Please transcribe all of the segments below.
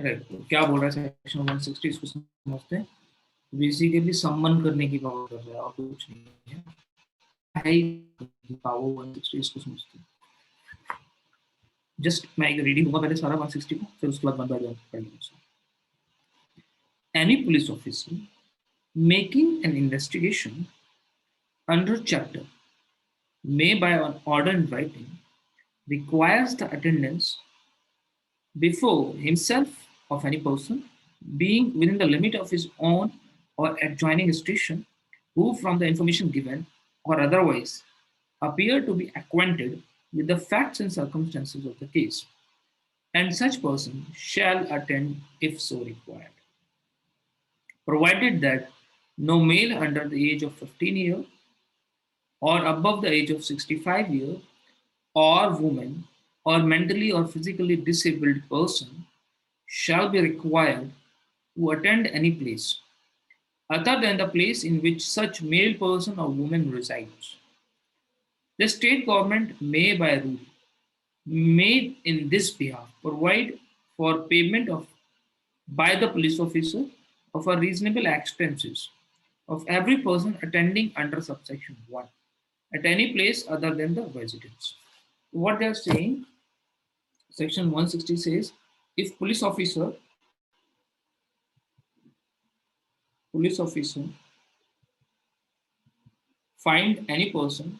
Right, तो क्या बोल रहा है सेक्शन 160, इसको समझते हैं। बेसिकली सम्मन करने की पावर कर रहा है और कुछ नहीं है। पावर 160 इसको समझते हैं। जस्ट मैं एक रीडिंग दूंगा पहले सारा 160 को, फिर उसके बाद 1 बाय 1 पढ़ेंगे। Any police officer making an investigation under chapter may by an order in writing requires the attendance before himself of any person being within the limit of his own or adjoining station who from the information given or otherwise appear to be acquainted with the facts and circumstances of the case, and such person shall attend if so required, provided that no male under the age of 15 years or above the age of 65 years or woman or mentally or physically disabled person shall be required to attend any place other than the place in which such male person or woman resides. The state government may by rule made in this behalf provide for payment of by the police officer of a reasonable expenses of every person attending under subsection 1 at any place other than the residence. What they are saying, section 160 says, if police officer find any person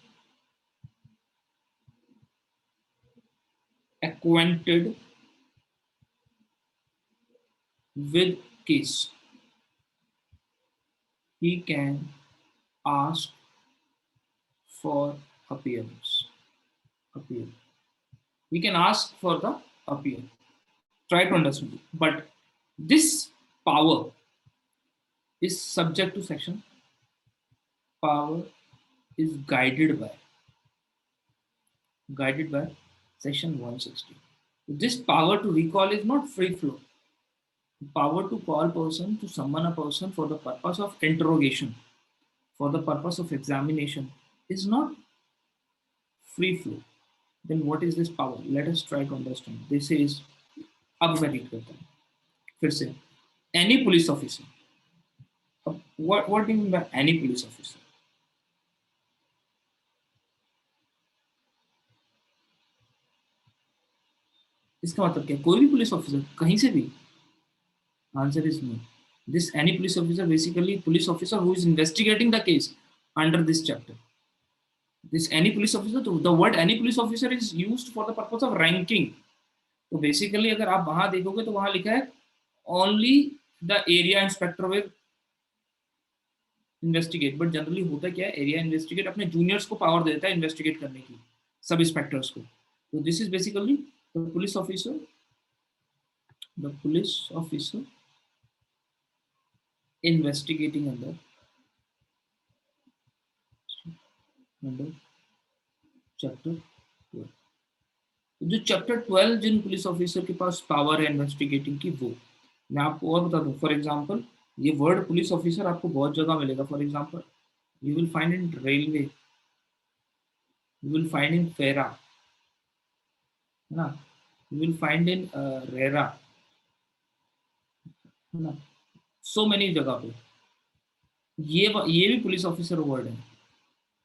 acquainted with case, he can ask for appearance. Appeal. He can ask for the appeal. Try to understand it. But this power is subject to section. Power is guided by section 160. This power to recall is not free flow. Power to call person, to summon a person for the purpose of interrogation, for the purpose of examination, is not free flow. Then what is this power? Let us try to understand. This is अब मैं read करता हूँ फिर से. Any police officer. What do you mean by any police officer? इसका मतलब क्या? कोई भी पुलिस ऑफिसर कहीं से भी? Answer is no. This any police officer basically police officer who is investigating the case under this chapter. This any police officer, the word any police officer is used for the purpose of ranking. तो basically अगर आप वहां देखोगे तो वहां लिखा है only the area inspector will investigate. But generally होता क्या है, एरिया इन्वेस्टिगेट अपने जूनियर्स को पावर देता है इन्वेस्टिगेट करने की, सब इंस्पेक्टर्स को. तो this is basically the police officer investigating under chapter 12. जो चैप्टर 12 जिन पुलिस ऑफिसर के पास पावर है इन्वेस्टिगेटिंग की, वो मैं आपको और बता दूं. फॉर एग्जांपल ये वर्ड पुलिस ऑफिसर आपको बहुत जगह मिलेगा. For example you will find in railway, you will find in फेरा, है ना, you will find in RERA, है ना, सो मेनी जगह पे ये भी पुलिस ऑफिसर वर्ड है.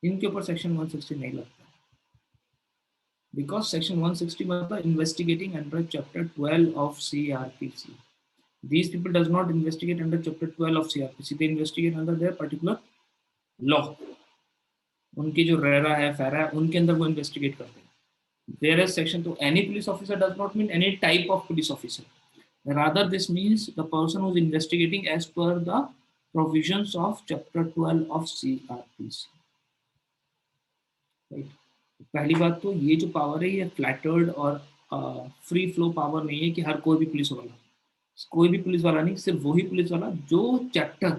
इनके ऊपर सेक्शन 160 नहीं लगता because section 160 मतलब investigating under chapter 12 of CRPC. These people does not investigate under chapter 12 of CRPC. They investigate under their particular law. उनकी जो रेरा है, फेरा है, उनके अंदर वो इन्वेस्टिगेट करते हैं. Whereas section 2, any police officer does not mean any type of police officer. Rather, this means the person who is investigating as per the provisions of chapter 12 of CRPC. Right. पहली बात तो ये जो power है ये flattered और free flow power नहीं है कि हर कोई भी पुलिस वाला नहीं, सिर्फ वही पुलिस वाला जो चैप्टर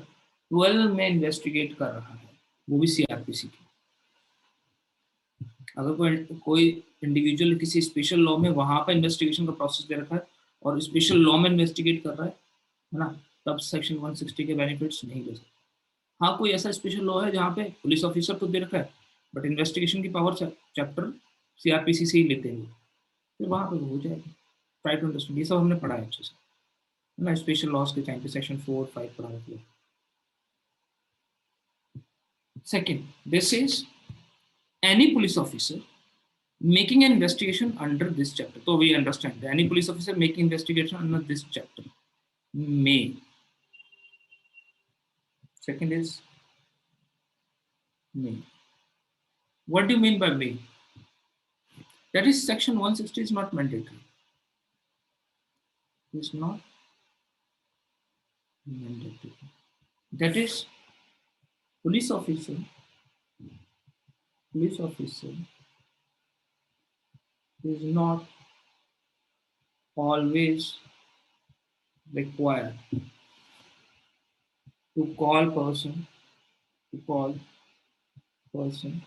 12 में इन्वेस्टिगेट कर रहा है, वो भी सीआरपीसी की. अगर कोई इंडिविजुअल किसी स्पेशल लॉ में वहां पर इन्वेस्टिगेशन का प्रोसेस दे रखा है और स्पेशल लॉ में इन्वेस्टिगेट कर रहा है ना, तब सेक्शन 160 के बेनिफिट्स नहीं ले सकते. हाँ, कोई ऐसा स्पेशल लॉ है जहाँ पे पुलिस ऑफिसर तो दे रखा है बट इन्वेस्टिगेशन की पावर चैप्टर सीआरपीसी से ही लेते हैं, फिर वहां पर हो जाएगा. Try to understand. ये सब हमने पढ़ा है अच्छे से. ना स्पेशल लॉज के टाइम पे सेक्शन 4 5 पढ़ा रखिए। Second, this is any police officer making an investigation under this chapter. So we understand that any police officer making investigation under this chapter may. Second is may. What do you mean by may? That is section 160 is not mandatory. It's not mandatory. That is police officer. Police officer is not always required to call person to call person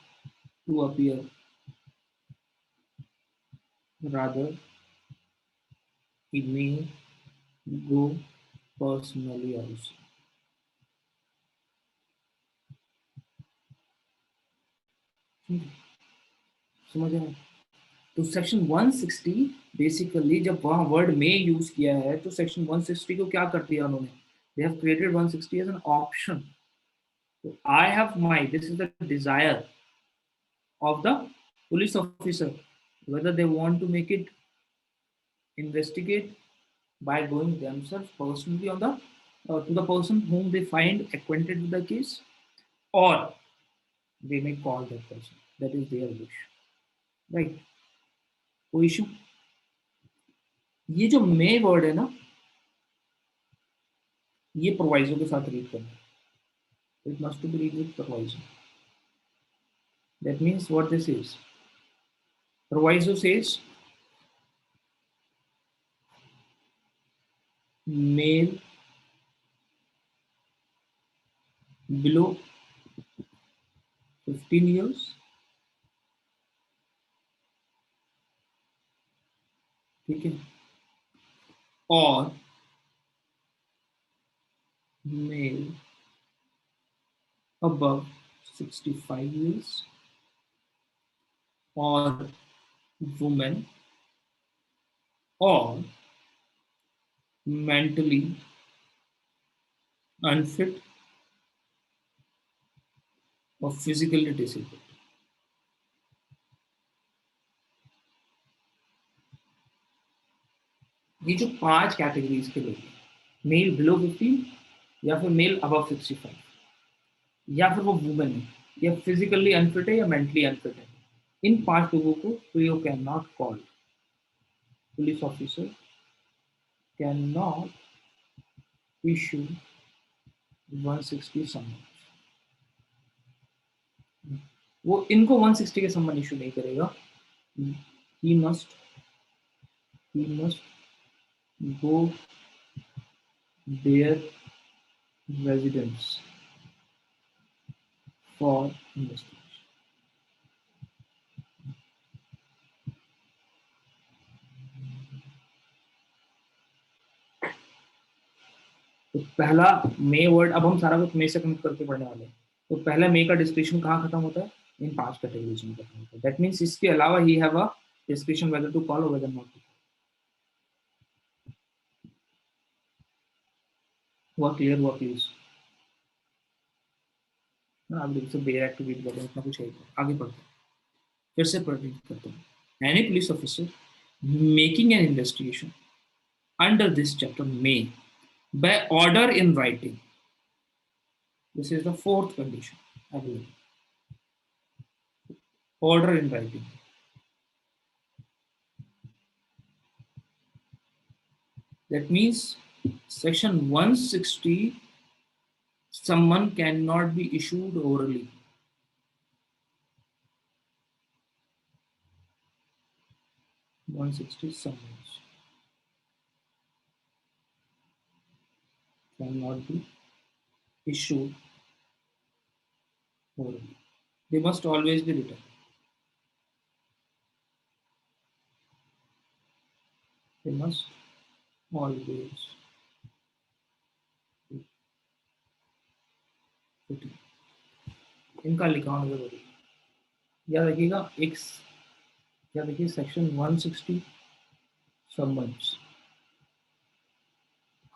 to appear. Rather, he may go personally also. समझ रहे हैं? तो section 160 basically जब वहां word में use किया है तो सेक्शन 160 को क्या कर दिया उन्होंने? They have created 160 as an option. So I have my, this is the desire of the police officer, whether they want to make it investigate by going themselves personally on the to the person whom they find acquainted with the case, or they may call that person. That is their wish, right? कोई issue? ये जो मे word है ना, ये proviso के साथ read करना है. It must be read with proviso. That means what this is. Proviso says male below 15 years, ठीक है, और male above 65 years, or woman, or mentally unfit or physically disabled. ये जो 5 कैटेगरीज के लोग हैं, मेल बिलो 15 या फिर मेल अबव 65 या फिर वो वुमेन है या फिजिकली अनफिट है या मेंटली अनफिट है, इन 5 लोगों को तो you can not call. Police officer can not issue 160 समन. वो इनको 160 के समन इशू नहीं करेगा. he must go their residence for investigation. तो पहला मे वर्ड, अब हम सारा कुछ मे से कनेक्ट करके पढ़ने वाले हैं. तो पहला मे का डिस्क्रिप्शन कहाँ खत्म होता है? इन 5 कैटेगरीज में खत्म होता है. दैट मीन्स इसके अलावा he have a description whether to call or whether not to. हुआ क्लियर? हुआ प्लीज? ना आप देखिए बेयर एक्टिविटी कर रहे हैं, इतना कुछ है. आगे बढ़ते हैं, फिर से पढ़ते करते हैं. Any police officer making an investigation under this chapter may by order in writing. This is the fourth condition. Order in writing. That means section 160, someone cannot be issued orally. Summons cannot be issued orally. They must always be written. They must always be written. इनका लिखा होना जरूरी. याद रखिएगा, एक याद रखिए section 160 summons.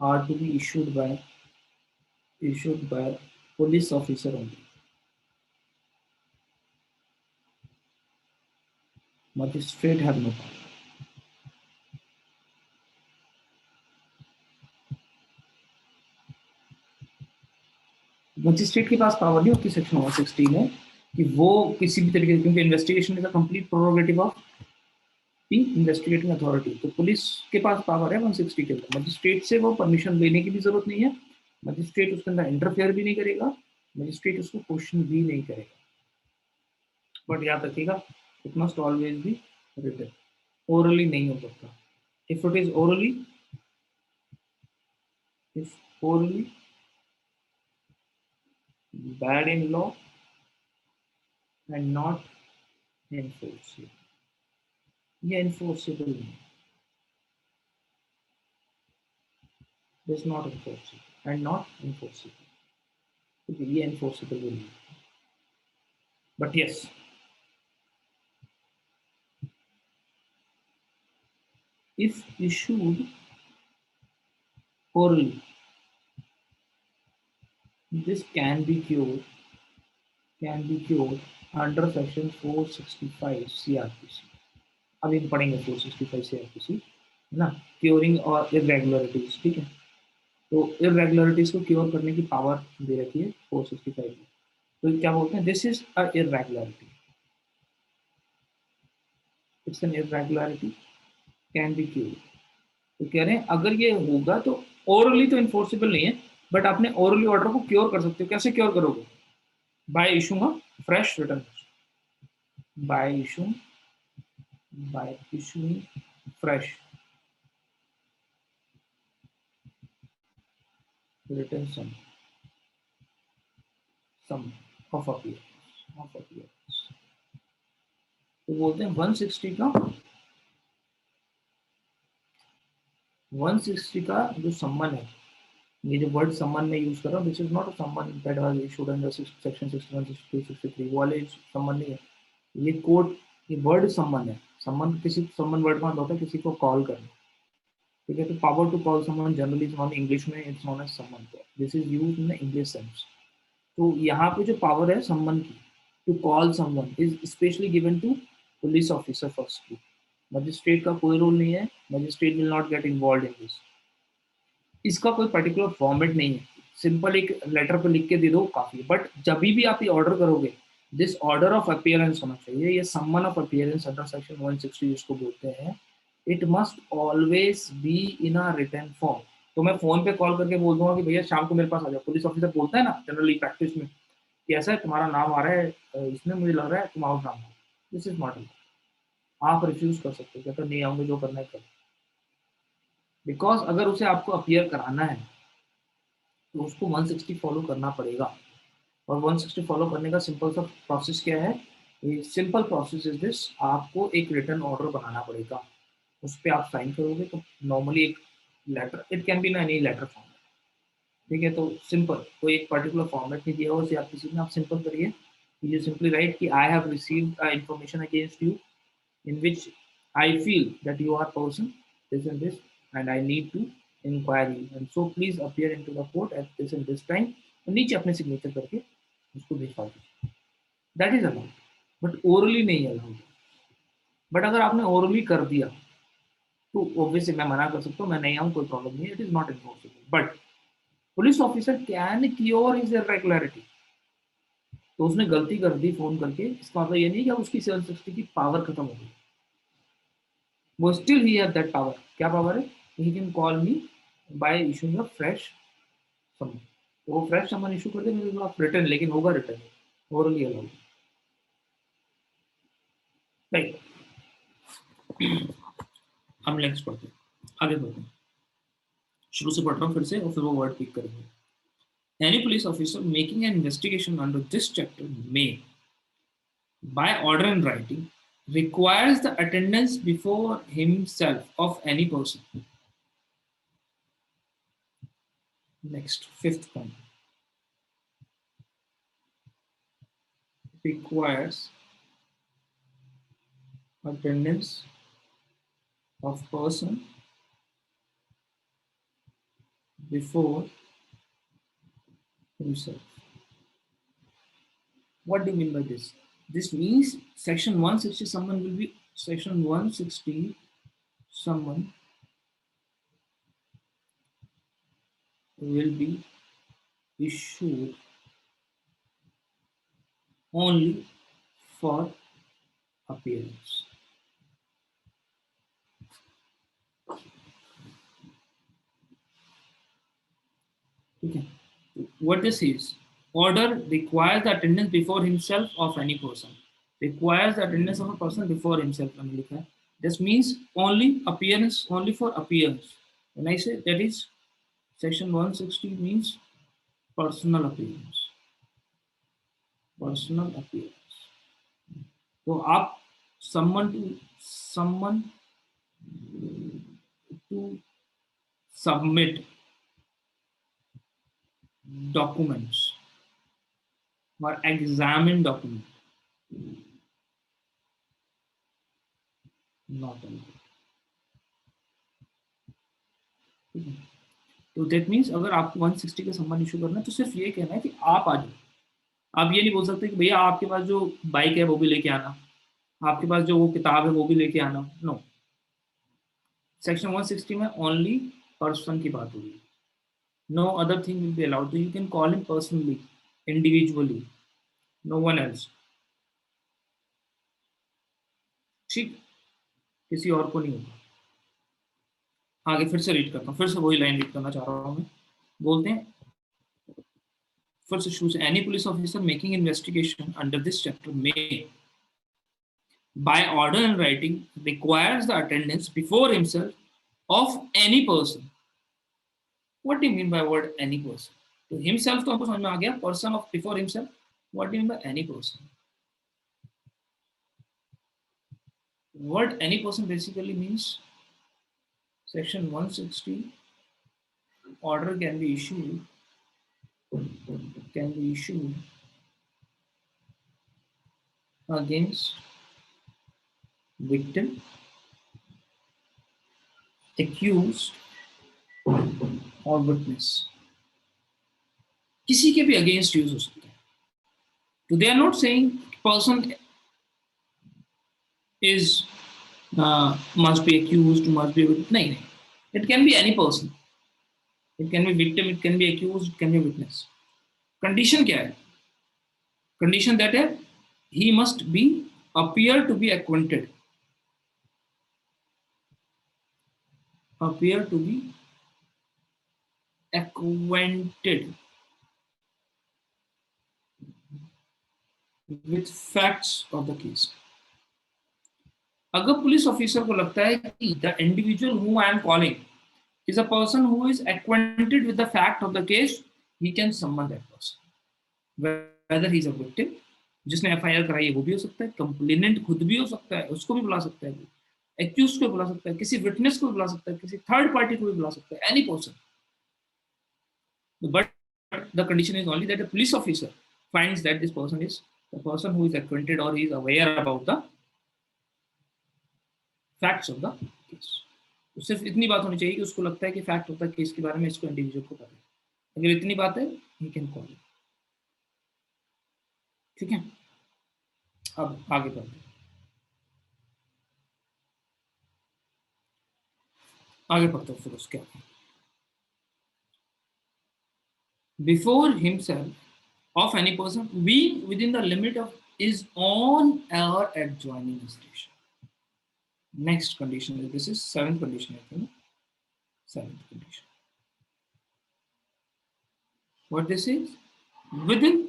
are to be issued by police officer only. Magistrate have no power. Magistrate के पास पावर नहीं होती सेक्शन 160 में कि वो किसी भी तरीके से, क्योंकि investigation is a complete prerogative of the investigating authority, तो पुलिस के पास पावर है 160 के अंदर। मजिस्ट्रेट से वो परमिशन लेने की भी जरूरत नहीं है, मजिस्ट्रेट उसके अंदर इंटरफेयर भी नहीं करेगा, मजिस्ट्रेट उसको क्वेश्चन भी नहीं करेगा। बट याद रखिएगा, it must always be written, orally नहीं हो सकता। If it is orally, if orally bad in law and not enforceable, ये enforceable नहीं, is not enforceable and not enforceable, क्योंकि ये enforceable नहीं है। But yes, if issued orally, this can be cured under section 465 CRPC। अभी हम पढ़ेंगे 465 CRPC, है ना, क्योरिंग और इरेगुलरिटीज, ठीक है। तो इरेगुलरिटीज को क्योर करने की पावर दे रखी है 465 में। तो क्या बोलते हैं, this is a irregularity, it's an irregularity can be cured. तो कह रहे हैं अगर ये होगा तो ओरली तो इन्फोर्सेबल नहीं है, बट आपने ओरली ऑर्डर को क्योर कर सकते हो। कैसे क्योर करोगे? By issuing a fresh return, by issuing by issuing fresh return some of appearance. तो बोलते हैं 160 का, 160 का जो सम्मन है, ये जो वर्ड सम्मन में यूज कर रहा हूँ, दिस इज नॉट अ सम्मन that was issued under section 61 62 63, वो वाले सम्मन नहीं है। ये कोर्ट, ये वर्ड सम्मन है। सम्मन किसी, सम्मन वर्ड का मतलब होता है किसी को कॉल करना, ठीक है। तो power to call someone generally is known, English में it's known as summon, this is used in the English sense. तो यहाँ पे जो पावर है सम्मन की, to call someone, is specially given to police officer first. Magistrate का कोई role नहीं है, magistrate will not get involve in this. इसका कोई पर्टिकुलर फॉर्मेट नहीं है, सिंपल एक लेटर पे लिख के दे दो काफी। बट जब भी आप ये ऑर्डर करोगे, दिस ऑर्डर ऑफ अपीयरेंस होना चाहिए, ये सम्मन ऑफ अपीयरेंस अंडर सेक्शन 160 जिसको बोलते हैं, it must always be in a written form. तो मैं फोन पे कॉल करके बोल दूंगा कि भैया शाम को मेरे पास आ जाओ, पुलिस ऑफिसर बोलता है ना जनरली प्रैक्टिस में कि ऐसा है तुम्हारा नाम आ रहा है इसमें, मुझे लग रहा है तुम आओ नाम, दिस इज नॉट। आप रिफ्यूज कर सकते हो, कहते नहीं आऊंगे, जो करना है करो। बिकॉज अगर उसे आपको अपीयर कराना है तो उसको 160 फॉलो करना पड़ेगा। और 160 फॉलो करने का सिंपल सा प्रोसेस क्या है? सिंपल प्रोसेस इज दिस, आपको एक रिटर्न ऑर्डर बनाना पड़ेगा, उस पर आप साइन करोगे। तो नॉर्मली एक लेटर, इट कैन बी ना एनी लेटर फॉर्म, ठीक है। तो सिंपल, कोई एक पर्टिकुलर फॉर्मेट नहीं दिया हो या किसी में, आप सिंपल करिए, यू सिंपली राइट कि I have received information against you in which I feel that you are person this and this, and I need to inquire you, and so please appear into the court at this and this time। तो नीचे अपने signature करके उसको भिजवा दीजिए, that is allowed, but orally नहीं allowed. But अगर आपने ओरली कर दिया तो ऑब्वियसली मैं मना कर सकता हूँ, मैं नहीं आऊँ, कोई प्रॉब्लम नहीं है, it is not enforceable. But police officer can cure his irregularity. तो उसने गलती कर दी फोन करके, इसका मतलब ये नहीं कि उसकी 760 की पावर खत्म हो गई, वो still he have that power. क्या पावर है? He can call me by issuing a fresh summon. तो वो फ्रेश समन इशू कर दे मेरे खिलाफ रिटर्न, लेकिन होगा रिटर्न, ओरली अलाउड, राइट। हम नेक्स्ट पढ़ते हैं, आगे बढ़ते हैं, शुरू से पढ़ रहा हूँ फिर से और फिर वो वर्ड पिक करेंगे। Any police officer making an investigation under this chapter may, by order in writing, requires the attendance before himself of any person. Next, fifth point, requires attendance of person before himself. What do you mean by this? This means section 160 someone will be section 160 someone will be issued only for appearance. Okay. What this is? Order requires the attendance before himself of any person. Requires the attendance of a person before himself. This means only appearance, only for appearance. When I say that is section 160 means personal appearance. Personal appearance. तो आप someone to submit documents or examine document, not allowed. तो that means अगर आपको 160 का सम्मान issue करना है तो सिर्फ ये कहना है कि आप आ जाओ। आप ये नहीं बोल सकते कि भैया आपके पास जो बाइक है वो भी लेके आना, आपके पास जो वो किताब है वो भी लेके आना। नो, सेक्शन 160 में ओनली पर्सन की बात होगी। No other thing will be allowed. You can call him personally, individually, no one else. ठीक, किसी और को नहीं होगा। आगे फिर से रीड करता हूँ, फिर से वही लाइन रीड करना चाह रहा हूँ मैं। बोलते हैं first issues, any police officer making investigation under this chapter may, by order and writing, requires the attendance before himself of any person. What do you mean by word any person? तो himself तो हमको समझ में आ गया, person of before himself. What do you mean by any person? Word any person basically means section 160 order can be issued against victim, accused और witness. किसी के भी अगेंस्ट यूज हो सकता है। तो they are not saying person is must be accused, must be, नहीं, it can be any person, it can be victim, it can be accused, it can be witness. Condition क्या है? Condition that है he must be appear to be acquainted, appear to be acquainted with facts of the case. अगर police officer को लगता है कि the individual who I am calling is a person who is acquainted with the fact of the case, he can summon that person, whether he is a victim, जिसने FIR कराई है वो भी हो सकता है, कंप्लेनेंट खुद भी हो सकता है, उसको भी बुला सकता है, एक्यूज को बुला सकता है, किसी विटनेस को बुला सकता है, किसी थर्ड पार्टी को भी बुला सकता है, any person. But the condition is only that a police officer finds that this person is the person who is acquainted or he is aware about the facts of the case. तो सिर्फ इतनी बात होनी चाहिए कि उसको लगता है कि फैक्ट ऑफ द केस के बारे में इसको इंडिविजुअल को पता है। अगर इतनी बात है, he can call it. ठीक है, अब आगे बढ़ते हैं। आगे बढ़ते हैं फिर उसके आगे। Before himself of any person being within the limit of his own or adjoining station. Next condition, this is seventh condition, I think. Seventh condition. What this is? Within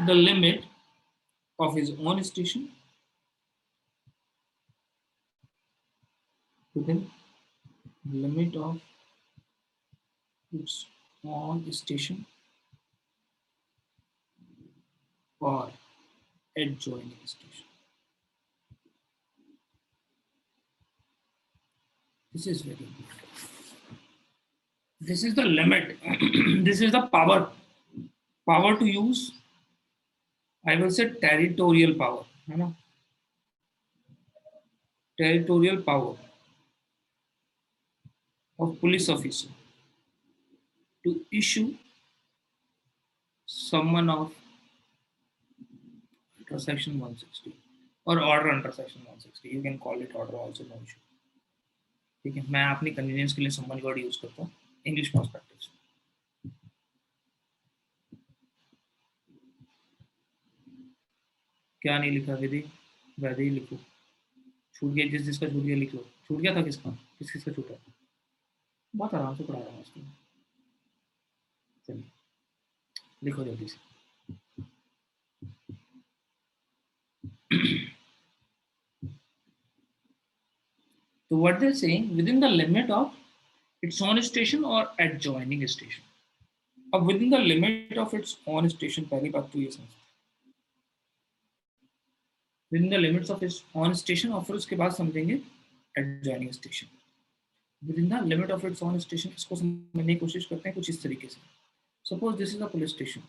the limit of his own station, within the limit of its own station or adjoining station. This is very important. This is the limit. This is the power. Power to use, I will say territorial power. है ना? Territorial power of police officer to issue summon of under section 160 or order under section 160. You can call it order also, no issue. ठीक है, मैं अपनी convenience के लिए सम्मन word use करता हूँ इंग्लिश पर्सपेक्टिव। क्या नहीं लिखा विधि? वैधि ही लिखो। छूट गया जिसका छूट गया लिख लो। छूट गया था किसका? किसका छूटा? बहुत आराम से पढ़ा रहा हूँ उसको। चलिए लिखो जल्दी से। So what they're saying, within the limit of its own station or adjoining station. अब within the limit of its own station, पहली बात तो ये समझते हैं within the limits of its own station, और फिर उसके बाद समझेंगे adjoining station. Within the limit of its own station, इसको समझने की कोशिश करते हैं कुछ इस तरीके से. Suppose this is a police station.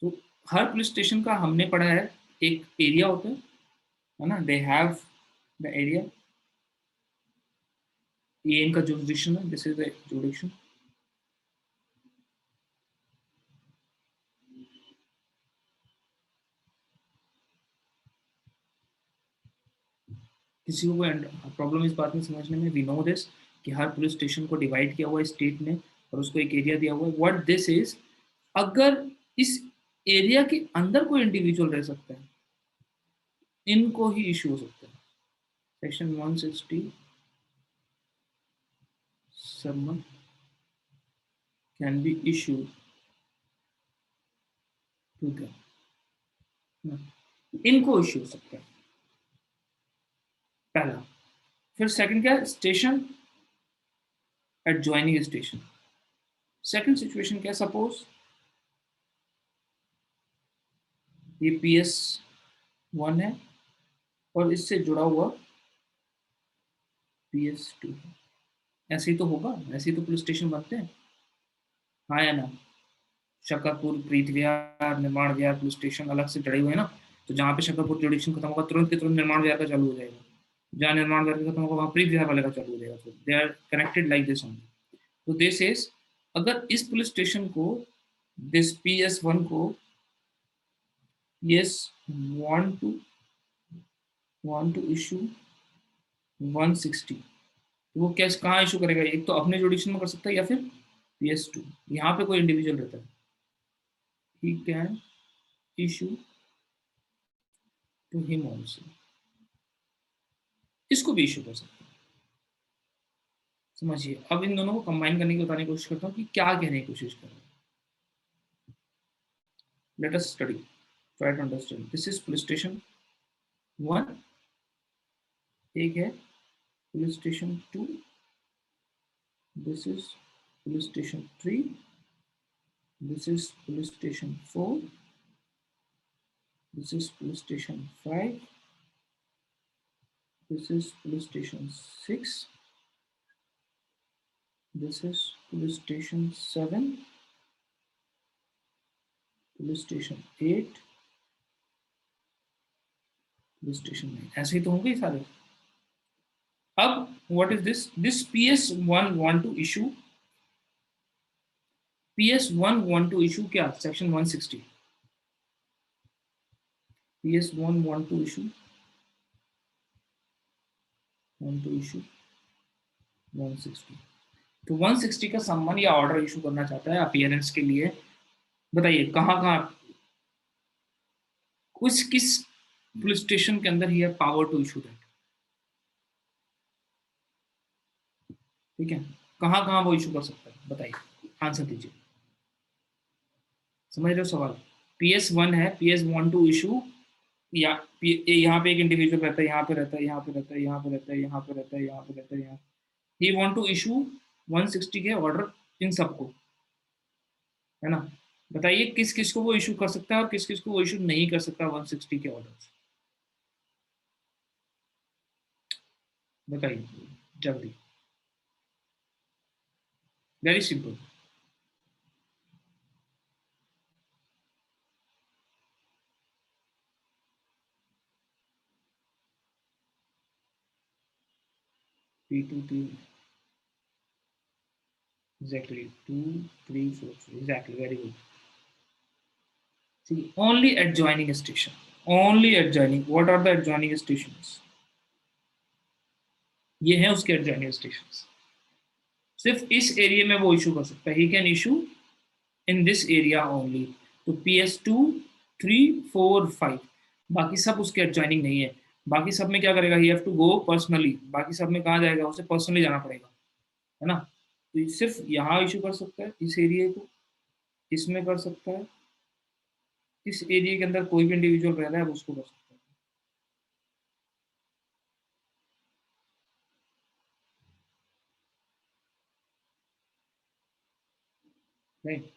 तो हर पुलिस स्टेशन का हमने पढ़ा है एक एरिया होता है ना? दे हैव द एरिया, ये इनका जुरिडिक्शन है, दिस इज द जुरिडिक्शन. किसी को प्रॉब्लम इस बात में समझने में? वी नो दिस कि हर पुलिस स्टेशन को डिवाइड किया हुआ है स्टेट ने और उसको एक एरिया दिया हुआ है. व्हाट दिस इज, अगर इस एरिया के अंदर कोई इंडिविजुअल रह सकता है, इनको ही इशू हो सकता है. Section 160 summon can be issued to them. इनको इशू हो सकता है पहला. फिर सेकंड क्या है? Station adjoining station. Second situation क्या? सपोज ये PS1 है और इससे जुड़ा हुआ PS2 है. ऐसे ही तो होगा, ऐसे ही तो पुलिस स्टेशन बनते हैं, हाँ या ना? शकरपुर, प्रीत विहार, निर्माण विहार पुलिस स्टेशन अलग से जड़े हुए हैं ना. तो जहाँ पे शकरपुर जुडिक्शन खत्म होगा तुरंत के तुरंत निर्माण विहार का चालू हो जाएगा. जहाँ निर्माण विहार का खत्म होगा वहाँ प्रीत विहार वाले का चालू हो जाएगा. तो they are connected like this only. तो दिस इज, अगर इस पुलिस स्टेशन को, दिस PS1 को yes want to issue 160, तो वो कैसे कहाँ इशू करेगा? एक तो अपने जुडिक्शन में कर सकता है या फिर PS2. यहाँ पे कोई इंडिविजुअल रहता है, he can issue to him also. इसको भी इशू कर सकते हैं. समझिए, अब इन दोनों को कंबाइन करने की बताने की कोशिश करता हूँ कि क्या कहने की कोशिश कर रहे हैं. Let us study, try to understand. This is police station 1, एक है police station 2, this is police station 3, this is police station 4, this is police station 5, this is police station 6, this is police station 7, police station 8, police station 9. ऐसे ही तो होंगे सारे. अब what is this? This PS1 want to issue, PS1 want to issue क्या? Section 160. PS1 want to issue 160. तो 160 का सम्मन या ऑर्डर इशू करना चाहता है अपीयरेंस के लिए. बताइए कहाँ कहाँ, किस पुलिस स्टेशन के अंदर ही है पावर टू इशू दैट? ठीक है, कहाँ कहाँ वो इशू कर सकता है? बताइए, आंसर दीजिए. समझ रहे हो सवाल? PS1 है, PS1 टू इशू, या यहाँ पे एक इंडिविजुअल रहता है, यहाँ पे रहता है, यहाँ पे रहता है, यहाँ पे रहता है, यहाँ पे रहता है, यहाँ पे रहता है, यहाँ. ही वांट टू इशू 160 के ऑर्डर इन सबको, है ना? बताइए किस किस को वो इशू कर सकता है और किस किस को वो इशू नहीं कर सकता 160 के ऑर्डर. बताइए जल्दी. Very simple. P2T, exactly 2, 3, 4, exactly, very good. See, only adjoining station, only adjoining. What are the adjoining stations? ये हैं उसके adjoining stations. सिर्फ इस एरिया में वो इशू कर सकता है. He can issue in this area only. तो PS2, 3, 4, 5 बाकी सब उसके एडजॉइनिंग नहीं है. बाकी सब में क्या करेगा? He have to go personally. बाकी सब में कहाँ जाएगा? उसे पर्सनली जाना पड़ेगा, है ना. तो सिर्फ यहाँ इशू कर सकता है इस एरिया को, इसमें कर सकता है, इस एरिया के अंदर कोई भी इंडिविजुअल रह रहा है उसको कर सकता है. राइट.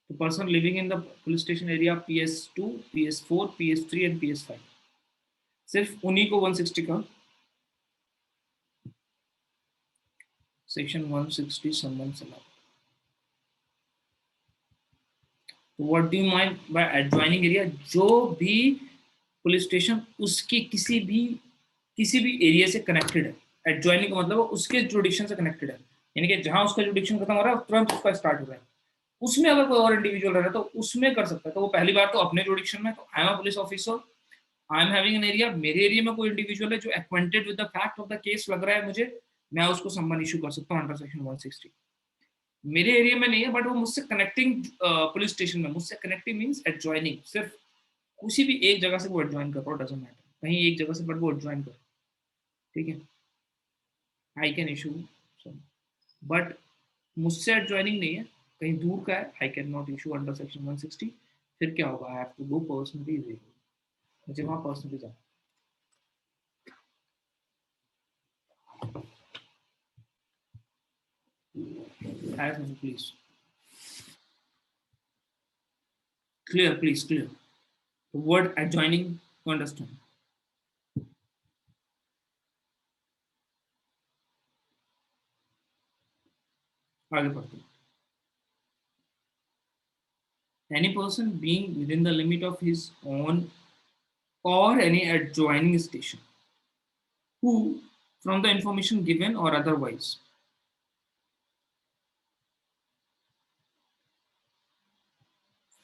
तो person living in the police station area PS2, PS4, PS3 and PS5, सिर्फ उन्हीं को 160 का section 160 someone allowed. What do you mind bye adjoining area? जो भी पुलिस स्टेशन उसके किसी भी एरिया से कनेक्टेड है. एडजॉइनिंग का मतलब उसके जुडिक्शन से कनेक्टेड है, यानी कि जहां उसका जुडिक्शन खत्म हो रहा है तुरंत उसका स्टार्ट हो रहा है. उसमें अगर कोई और इंडिविजुअल रह रहा है तो उसमें कर सकता है. तो वो पहली बार तो अपने जुडिक्शन में, तो I am a police officer, I am having an area, मेरे एरिया में कोई इंडिविजुअल है जो acquainted with the fact of the case लग रहा है मुझे, मैं उसको सम्मन इशू कर सकता हूँ अंडर सेक्शन 160. मेरे एरिया में नहीं है बट वो मुझसे कनेक्टिंग पुलिस स्टेशन में, मुझसे कनेक्टिंग मींस एडजॉइनिंग. सिर्फ किसी भी एक जगह से वो एडजॉइन कर रहा हो, डजंट मैटर, कहीं एक जगह से बट वो एडजॉइन कर. ठीक है. आई कैन इशू, बट मुझसे एडजॉइनिंग नहीं है, कहीं दूर का है, I can not issue under section 160. फिर क्या होगा? I have to go personally, मुझे वहां पर्सनली जाना. Please clear, please clear. Word adjoining to understand. आगे बढ़ते हैं. Any person being within the limit of his own or any adjoining station who, from the information given or otherwise,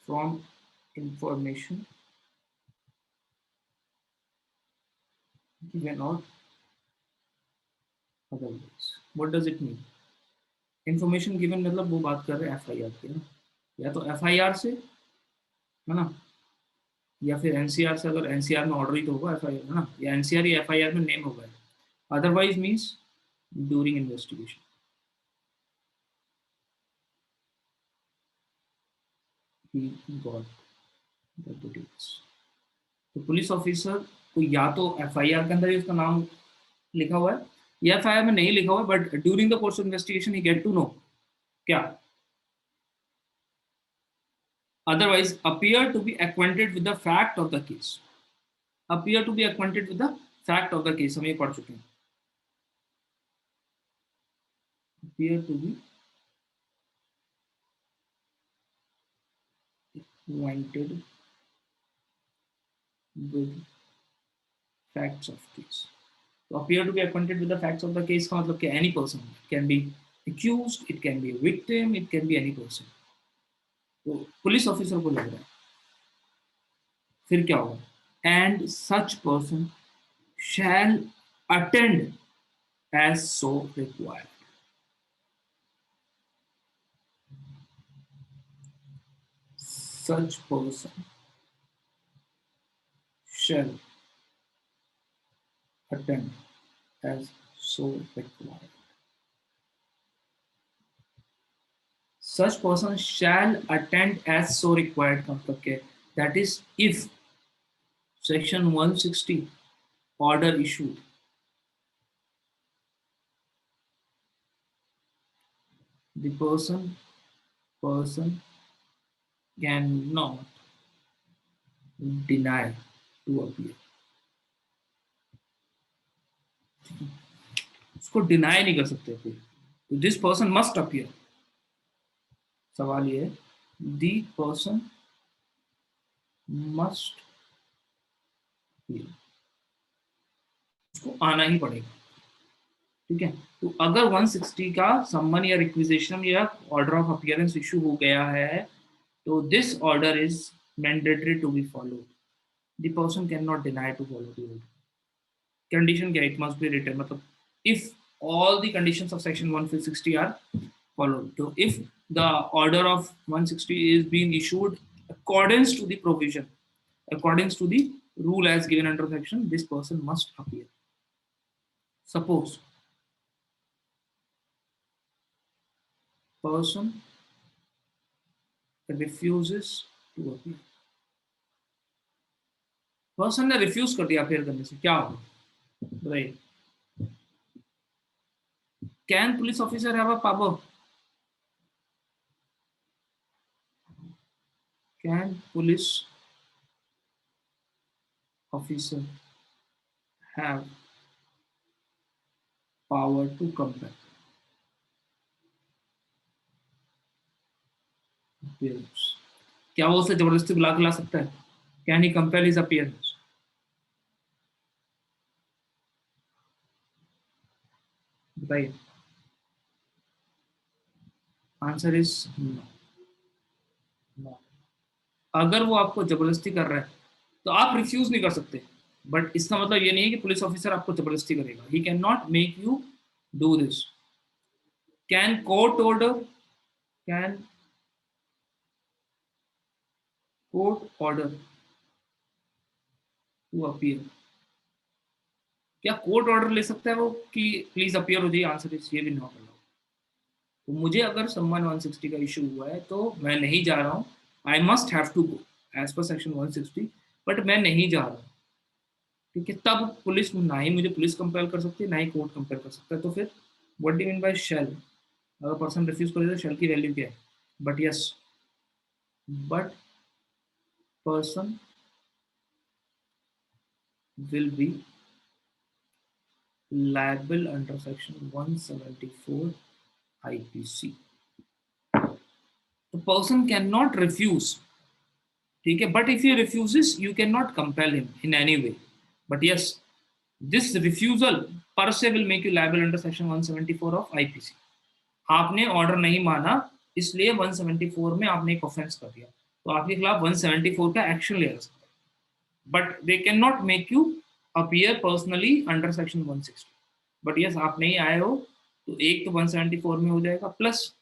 from information given or otherwise. What does it mean? Information given मतलब वो बात कर रहे हैं FIR की ना, या तो FIR से, है ना, या फिर NCR से. अगर NCR में ऑर्डर ही तो होगा FIR, है ना, या NCR या FIR में नेम होगा. Otherwise means during investigation. He got the details. तो पुलिस ऑफिसर को या तो FIR के अंदर ही उसका नाम लिखा हुआ है, या FIR में नहीं लिखा हुआ है, but during the course of investigation he get to know क्या. Otherwise appear to be acquainted with the fact of the case. Appear to be acquainted with the fact of the case हम ये पढ़ चुके हैं. Appear to be acquainted with facts of case. तो appear to be acquainted with the facts of the case का मतलब क्या? Any person can be accused, it can be a victim, it can be any person. तो police officer को लग रहा है, फिर क्या होगा? And such person shall attend as so required. Such person shall attend as so required. Such person shall attend as so required का मतलब क्या? That is, if section 160 order issued, the person cannot deny to appear. उसको deny नहीं कर सकते कोई. तो this person must appear. सवाल ये है, दी पर्सन मस्ट अपीयर, उसको आना ही पड़ेगा. ठीक है। तो अगर 160 का सम्मन या रिक्विजिशन या ऑर्डर ऑफ अपीयरेंस इशू हो गया है, तो this order is mandatory to be followed, the person can not deny to follow the order. Condition क्या, इट मस्ट बी रिटन, मतलब if all the conditions of section 160 are followed. So if the order of 160 is being issued accordance to the provision, according to the rule as given under section, this person must appear. Suppose person refuses to appear, person ने refuse कर दिया appear करने से, क्या होगा? Right, can police officer have a power, can police officer have power to compel appearance? क्या वो उसे जबरदस्ती बुला के ला सकता है? Can he compel his appearance? बताइए। Answer is no. अगर वो आपको जबरदस्ती कर रहा है तो आप रिफ्यूज नहीं कर सकते, बट इसका मतलब ये नहीं है कि पुलिस ऑफिसर आपको जबरदस्ती करेगा। He can not make you do this. Can court order, can court order to appear? क्या कोर्ट ऑर्डर ले सकता है वो कि प्लीज अपीयर हो जाइए? आंसर इज ये भी नॉट अलाउड। तो मुझे अगर सम्मान 160 का इशू हुआ है तो मैं नहीं जा रहा हूँ, I must have to go as per section 160, but मैं नहीं जा रहा हूँ, ठीक है। तब पुलिस ना ही मुझे पुलिस कंपेल कर सकती है, ना ही कोर्ट कंपेल कर सकता है। तो फिर what do you mean by shall? अगर पर्सन रिफ्यूज करे तो शेल की वैल्यू क्या है? But yes, but person will be liable under section 174 IPC. The person cannot refuse, ठीक है, but if he refuses you cannot compel him in any way, but yes, this refusal per se will make you liable under section 174 of IPC. आपने order नहीं माना, इसलिए 174 में आपने एक offence कर दिया, तो आपके खिलाफ 174 का एक्शन ले सकते हैं, but they can not make you appear personally under section 160। But yes, आप नहीं आए हो तो एक तो 174 में हो जाएगा, प्लस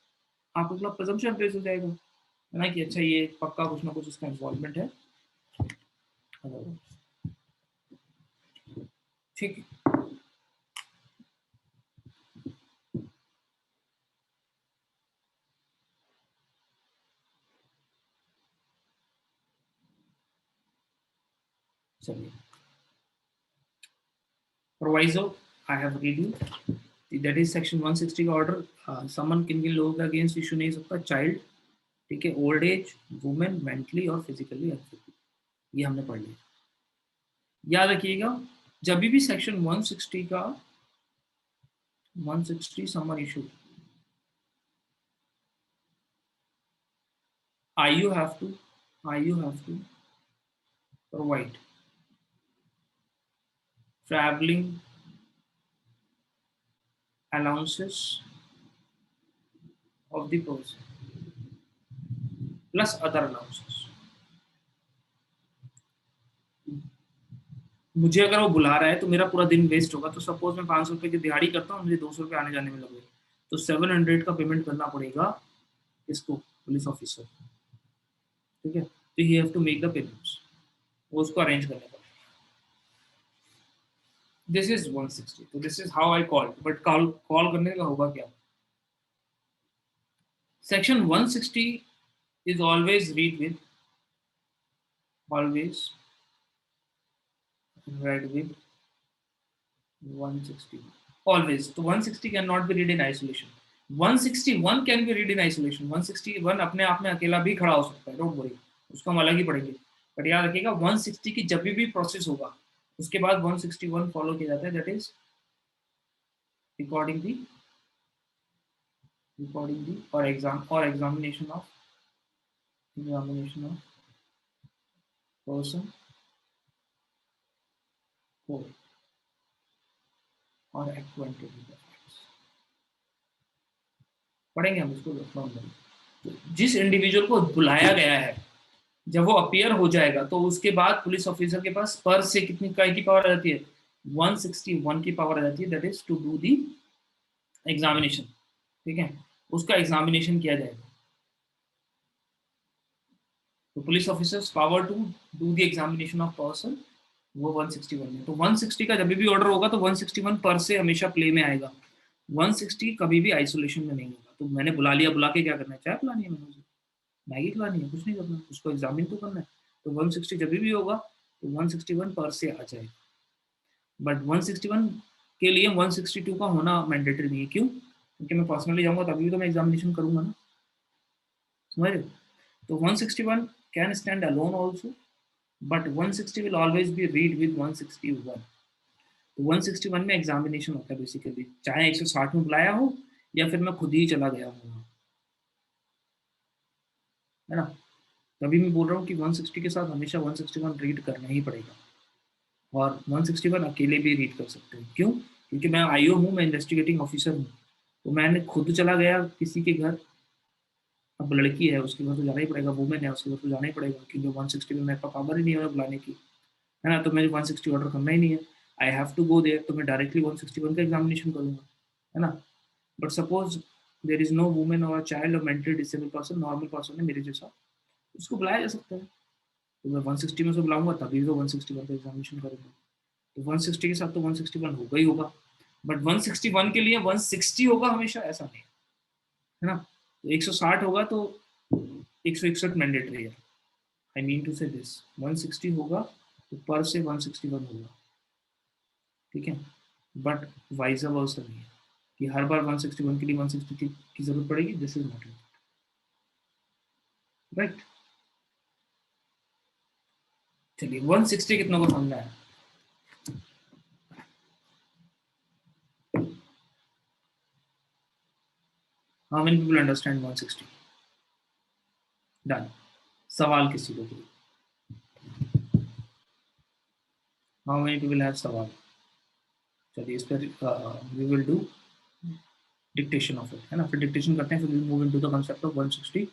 आपके खिलाफ प्रेजम्पशन रेज हो जाएगा, है ना, कि अच्छा ये पक्का कुछ ना कुछ इसका इन्वॉल्वमेंट है। ठीक है। चलिए, proviso I have read you, that is section 160 का ऑर्डर समन किन किन लोगों के अगेंस्ट इशू नहीं सकता? चाइल्ड, ठीक है, ओल्ड एज, वुमेन, मेंटली और फिजिकली अनफिट, ये हमने पढ़ लिया। याद रखिएगा, जब भी सेक्शन 160 का 160 summon issue, you have to you have to provide traveling allowances of the person plus other allowances। मुझे अगर वो बुला रहा है तो मेरा पूरा दिन वेस्ट होगा, तो सपोज मैं 500 रुपए की दिहाड़ी करता हूँ, मुझे 200 रुपये आने जाने में लगे, तो 700 का पेमेंट करना पड़ेगा इसको, पुलिस ऑफिसर, ठीक है। तो he have to make the payments, वो उसको अरेंज करने का। दिस इज 160, तो this is how I call, but call call करने का होगा क्या? Section 160 is always read with, always read with 160, always, तो 160 cannot be read in isolation, 161 can be read in isolation, 161 अपने आप में अकेला भी खड़ा हो सकता है, डोंट वरी, उसको हम अलग ही पढ़ेंगे। बट याद रखिएगा 160 की जब भी प्रोसेस होगा उसके बाद 161 फॉलो किया जाता है, दैट इज रिकॉर्डिंग दी, और एग्जाम और एग्जामिनेशन ऑफ पर्सन को और एक्वेंटेड विद द फैक्ट। पढ़ेंगे हम इसको नॉर्मली। जिस इंडिविजुअल को बुलाया गया है, जब वो अपीयर हो जाएगा तो उसके बाद पुलिस ऑफिसर के पास पर से कितनी काय की पावर आ जाती है, 161 की पावर आ जाती है, that is to do the examination. ठीक है, उसका एग्जामिनेशन किया जाएगा। तो police officers power to do the examination of person वो 161 में। तो 160 का जब भी ऑर्डर होगा तो 161 पर से हमेशा प्ले में आएगा, 160 कभी भी आइसोलेशन में नहीं होगा। तो मैंने बुला लिया, बुला के क्या करना है, चाय पिलानी है, मैंने उसे मैगी खिलानी है, कुछ नहीं करना, उसको एग्जामिन तो करना है। तो 160 जब भी होगा तो 161 पर से आ जाएगा। बट 161 के लिए 162 का होना मैंडेटरी नहीं है। क्यों? क्योंकि मैं पर्सनली जाऊंगा तभी भी तो मैं एग्जामिनेशन करूंगा ना, समझ रहे हो? तो 161 can stand alone also, but 160 will always be read with 161। तो 161 में एग्जामिनेशन होता है बेसिकली, चाहे 160 में बुलाया हो या फिर मैं खुद ही चला गया हूँ, है ना। तभी मैं बोल रहा हूँ कि 160 के साथ हमेशा 161 रीड करना ही पड़ेगा, और 161 अकेले भी रीड कर सकते हैं। क्यों? क्योंकि मैं आईओ हूँ, मैं इन्वेस्टिगेटिंग ऑफिसर हूँ, तो मैंने खुद चला गया किसी के घर। अब लड़की है, उसके घर तो जाना ही पड़ेगा, वुमेन है, उसके घर तो जाना ही पड़ेगा, क्योंकि 160 में मेरे पास पावर ही नहीं है बुलाने की, है ना। तो मेरे 160 ऑर्डर करना ही नहीं है, I have to go there, तो मैं डायरेक्टली 161 का एग्जामिनेशन करूंगा, है ना। But suppose there is no women और चाइल्ड और mentally disable person, normal person है मेरे जैसा, उसको बुलाया जा सकता है। तो मैं 160 में से बुलाऊंगा तभी तो 161 का एग्जामिनेशन करूंगा। तो 160 के साथ तो 161 होगा ही होगा, बट 161 के लिए 160 होगा हमेशा, ऐसा नहीं है ना। तो 160 होगा तो 161 मैंडेटरी है। आई मीन टू से दिस 160 होगा तो पर से 161 होगा, ठीक है। बट वाइज वर्सा नहीं है कि हर बार 161 के लिए 160 की जरूरत पड़ेगी, दिस इज नॉट राइट। चलिए 160 कितना को समझना है? How many people understand 160? Done. सवाल किसी को कोई? हाउ मेनी पीपल हैव सवाल? चलिए इस पर we will do dictation of it, है ना। फिर डिक्टेशन करते हैं, फिर we move into the concept of 161।